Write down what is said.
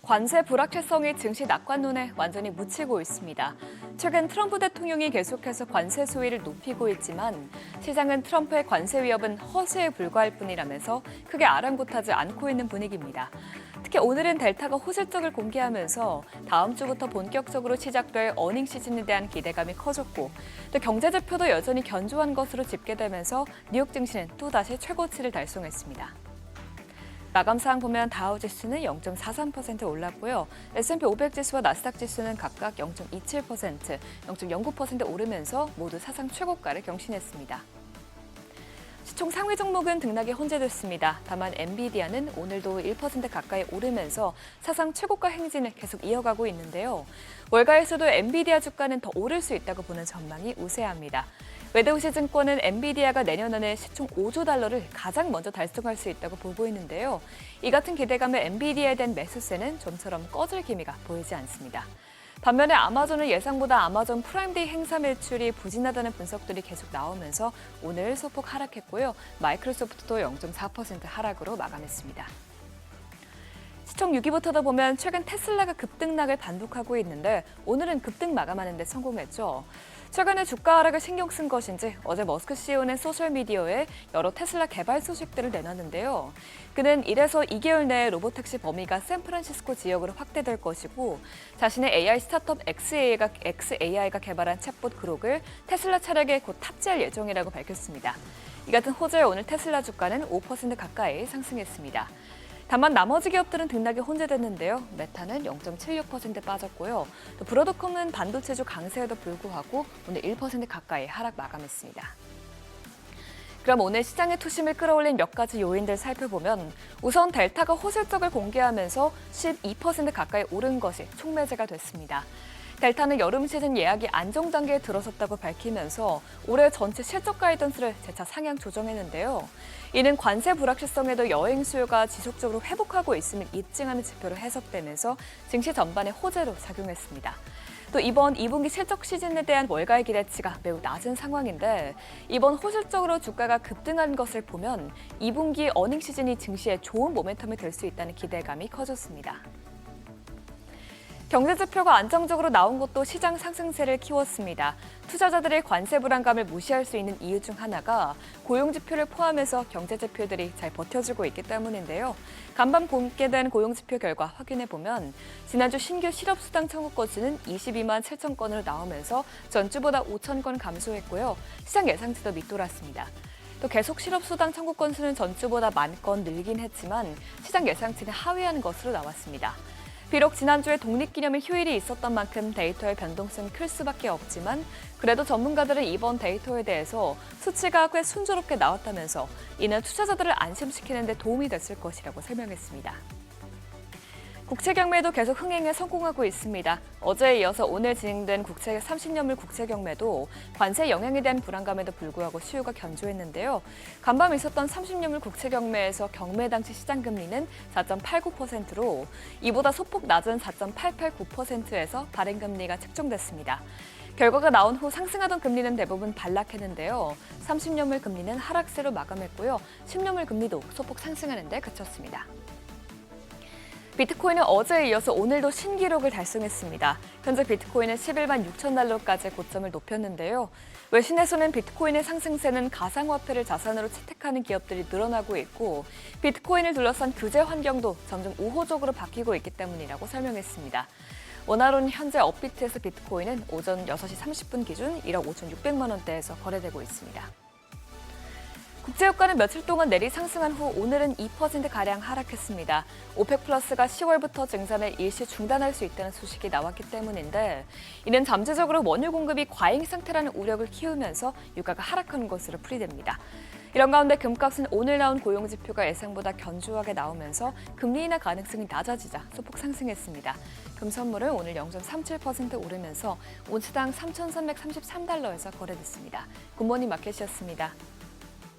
관세 불확실성이 증시 낙관론에 완전히 묻히고 있습니다. 최근 트럼프 대통령이 계속해서 관세 수위를 높이고 있지만 시장은 트럼프의 관세 위협은 허세에 불과할 뿐이라면서 크게 아랑곳하지 않고 있는 분위기입니다. 특히 오늘은 델타가 호실적을 공개하면서 다음 주부터 본격적으로 시작될 어닝 시즌에 대한 기대감이 커졌고 또 경제 지표도 여전히 견조한 것으로 집계되면서 뉴욕 증시는 또다시 최고치를 달성했습니다. 마감 사항 보면 다우 지수는 0.43% 올랐고요. S&P 500 지수와 나스닥 지수는 각각 0.27%, 0.09% 오르면서 모두 사상 최고가를 경신했습니다. 시총 상위 종목은 등락에 혼재됐습니다. 다만 엔비디아는 오늘도 1% 가까이 오르면서 사상 최고가 행진을 계속 이어가고 있는데요. 월가에서도 엔비디아 주가는 더 오를 수 있다고 보는 전망이 우세합니다. 웨드우시증권은 엔비디아가 내년 안에 시총 5조 달러를 가장 먼저 달성할 수 있다고 보고 있는데요. 이 같은 기대감에 엔비디아에 대한 매수세는 좀처럼 꺼질 기미가 보이지 않습니다. 반면에 아마존은 예상보다 아마존 프라임데이 행사 매출이 부진하다는 분석들이 계속 나오면서 오늘 소폭 하락했고요. 마이크로소프트도 0.4% 하락으로 마감했습니다. 시총 6위부터도 보면 최근 테슬라가 급등락을 반복하고 있는데 오늘은 급등 마감하는 데 성공했죠. 최근에 주가 하락을 신경 쓴 것인지 어제 머스크 CEO는 소셜미디어에 여러 테슬라 개발 소식들을 내놨는데요. 그는 1에서 2개월 내에 로보택시 범위가 샌프란시스코 지역으로 확대될 것이고 자신의 AI 스타트업 xAI가 개발한 챗봇 그록을 테슬라 차량에 곧 탑재할 예정이라고 밝혔습니다. 이 같은 호재에 오늘 테슬라 주가는 5% 가까이 상승했습니다. 다만 나머지 기업들은 등락에 혼재됐는데요. 메타는 0.76% 빠졌고요. 또 브로드콤은 반도체주 강세에도 불구하고 오늘 1% 가까이 하락 마감했습니다. 그럼 오늘 시장의 투심을 끌어올린 몇 가지 요인들 살펴보면 우선 델타가 호실적을 공개하면서 12% 가까이 오른 것이 촉매제가 됐습니다. 델타는 여름 시즌 예약이 안정 단계에 들어섰다고 밝히면서 올해 전체 실적 가이던스를 재차 상향 조정했는데요. 이는 관세 불확실성에도 여행 수요가 지속적으로 회복하고 있음을 입증하는 지표로 해석되면서 증시 전반의 호재로 작용했습니다. 또 이번 2분기 실적 시즌에 대한 월가의 기대치가 매우 낮은 상황인데 이번 호실적으로 주가가 급등한 것을 보면 2분기 어닝 시즌이 증시에 좋은 모멘텀이 될 수 있다는 기대감이 커졌습니다. 경제 지표가 안정적으로 나온 것도 시장 상승세를 키웠습니다. 투자자들의 관세 불안감을 무시할 수 있는 이유 중 하나가 고용 지표를 포함해서 경제 지표들이 잘 버텨주고 있기 때문인데요. 간밤 공개된 고용 지표 결과 확인해 보면 지난주 신규 실업수당 청구 건수는 22만 7천 건으로 나오면서 전주보다 5천 건 감소했고요. 시장 예상치도 밑돌았습니다. 또 계속 실업수당 청구 건수는 전주보다 10,000건 늘긴 했지만 시장 예상치는 하회하는 것으로 나왔습니다. 비록 지난주에 독립기념일 휴일이 있었던 만큼 데이터의 변동성이 클 수밖에 없지만 그래도 전문가들은 이번 데이터에 대해서 수치가 꽤 순조롭게 나왔다면서 이는 투자자들을 안심시키는 데 도움이 됐을 것이라고 설명했습니다. 국채 경매도 계속 흥행에 성공하고 있습니다. 어제에 이어서 오늘 진행된 국채 30년물 국채 경매도 관세 영향에 대한 불안감에도 불구하고 수요가 견조했는데요. 간밤 있었던 30년물 국채 경매에서 경매 당시 시장 금리는 4.89%로 이보다 소폭 낮은 4.889%에서 발행 금리가 책정됐습니다. 결과가 나온 후 상승하던 금리는 대부분 반락했는데요. 30년물 금리는 하락세로 마감했고요. 10년물 금리도 소폭 상승하는 데 그쳤습니다. 비트코인은 어제에 이어서 오늘도 신기록을 달성했습니다. 현재 비트코인은 11만 6천 달러까지 고점을 높였는데요. 외신에서는 비트코인의 상승세는 가상화폐를 자산으로 채택하는 기업들이 늘어나고 있고 비트코인을 둘러싼 규제 환경도 점점 우호적으로 바뀌고 있기 때문이라고 설명했습니다. 원화로는 현재 업비트에서 비트코인은 오전 6시 30분 기준 1억 5,600만 원대에서 거래되고 있습니다. 국제유가는 며칠 동안 내리 상승한 후 오늘은 2%가량 하락했습니다. 오펙 플러스가 10월부터 증산을 일시 중단할 수 있다는 소식이 나왔기 때문인데 이는 잠재적으로 원유 공급이 과잉 상태라는 우려를 키우면서 유가가 하락하는 것으로 풀이됩니다. 이런 가운데 금값은 오늘 나온 고용지표가 예상보다 견조하게 나오면서 금리 인하 가능성이 낮아지자 소폭 상승했습니다. 금 선물은 오늘 0.37% 오르면서 온스당 3,333달러에서 거래됐습니다. 굿모닝 마켓이었습니다.